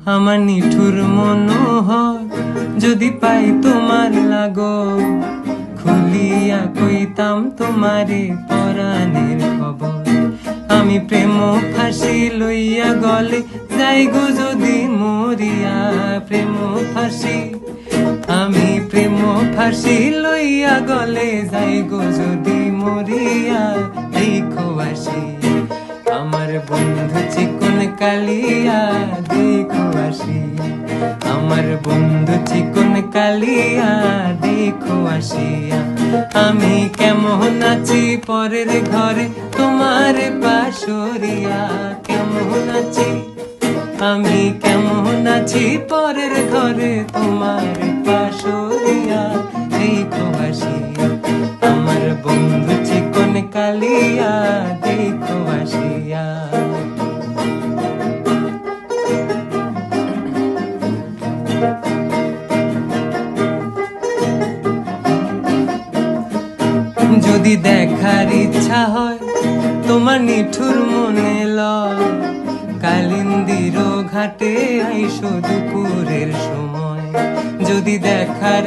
আমার নিঠুর মনোহর যদি পাই তোমার লাগো, খুলিয়া কইতাম তোমারে পরাণের খবর। আমি প্রেম ফাঁসি লইয়া গলে যাই গো যদি মরিয়া, প্রেম ফাঁসি আমি প্রেম ফাঁসি লইয়া গলে যাই গো যদি মরিয়া। দেখো আসি আমার বন্ধু চিকন কালিয়া, দেখো আসি আমার বন্ধু চিকন কালিয়া, দেখো আসিয়া। আমি কেমন আছি পরের ঘরে তোমার পাশরিয়া, কেমন আছি আমি কেমন আছি পরের ঘরে তোমার পাশরিয়া। দেখো আসিয়া আমার বন্ধু চিকন কালিয়া, দেখো আসিয়া। যদি দেখার ইচ্ছা হয় তোমার নিঠুর মনে লয়, কালিন্দির ঘাটে আইসো দুপুরের সময়। যদি দেখার